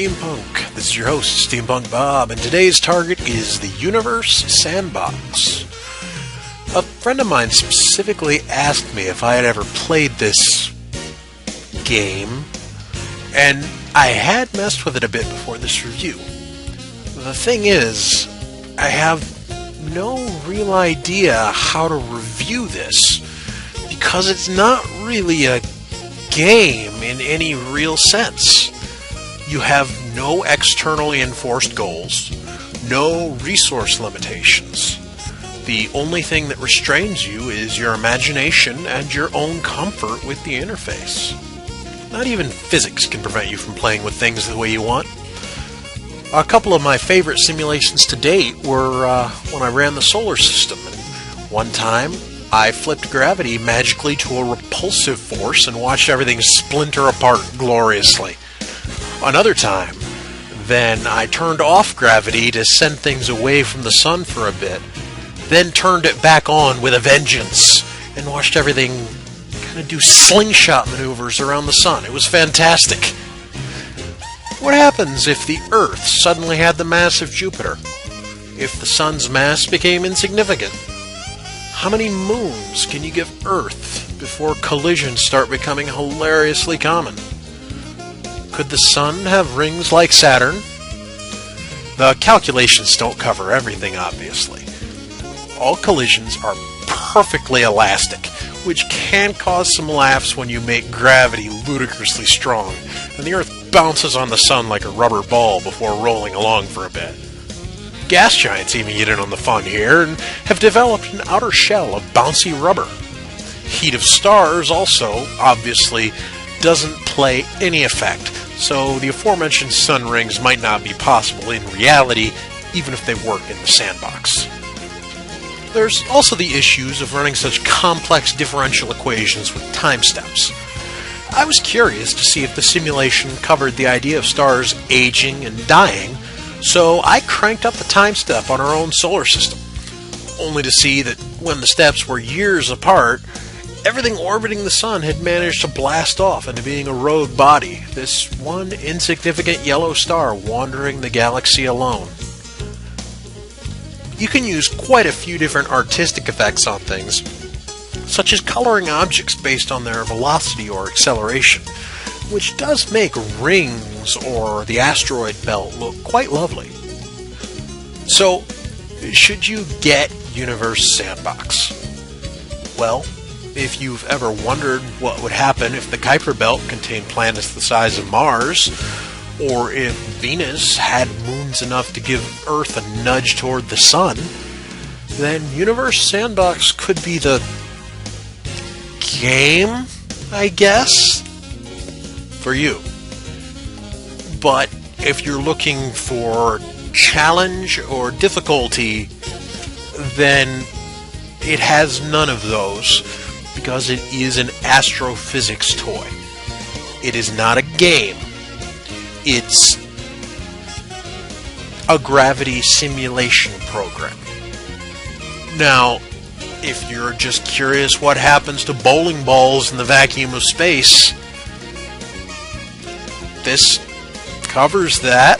Steampunk. This is your host, SteamPunk Bob, and today's target is the Universe Sandbox. A friend of mine specifically asked me if I had ever played this game, and I had messed with it a bit before this review. The thing is, I have no real idea how to review this, because it's not really a game in any real sense. You have no externally enforced goals, no resource limitations. The only thing that restrains you is your imagination and your own comfort with the interface. Not even physics can prevent you from playing with things the way you want. A couple of my favorite simulations to date were when I ran the solar system. And one time, I flipped gravity magically to a repulsive force and watched everything splinter apart gloriously. Another time, then I turned off gravity to send things away from the sun for a bit, then turned it back on with a vengeance and watched everything kind of do slingshot maneuvers around the sun. It was fantastic. What happens if the Earth suddenly had the mass of Jupiter? If the sun's mass became insignificant? How many moons can you give Earth before collisions start becoming hilariously common? Could the sun have rings like Saturn? The calculations don't cover everything, obviously. All collisions are perfectly elastic, which can cause some laughs when you make gravity ludicrously strong, and the Earth bounces on the sun like a rubber ball before rolling along for a bit. Gas giants even get in on the fun here, and have developed an outer shell of bouncy rubber. Heat of stars also, obviously, doesn't play any effect, so the aforementioned sun rings might not be possible in reality, even if they work in the sandbox. There's also the issues of running such complex differential equations with time steps. I was curious to see if the simulation covered the idea of stars aging and dying, so I cranked up the time step on our own solar system, only to see that when the steps were years apart, everything orbiting the sun had managed to blast off into being a rogue body, this one insignificant yellow star wandering the galaxy alone. You can use quite a few different artistic effects on things, such as coloring objects based on their velocity or acceleration, which does make rings or the asteroid belt look quite lovely. So, should you get Universe Sandbox? Well, if you've ever wondered what would happen if the Kuiper Belt contained planets the size of Mars, or if Venus had moons enough to give Earth a nudge toward the sun, then Universe Sandbox could be the game, I guess, for you. But if you're looking for challenge or difficulty, then it has none of those, because it is an astrophysics toy. It is not a game. It's a gravity simulation program. Now, if you're just curious what happens to bowling balls in the vacuum of space, this covers that.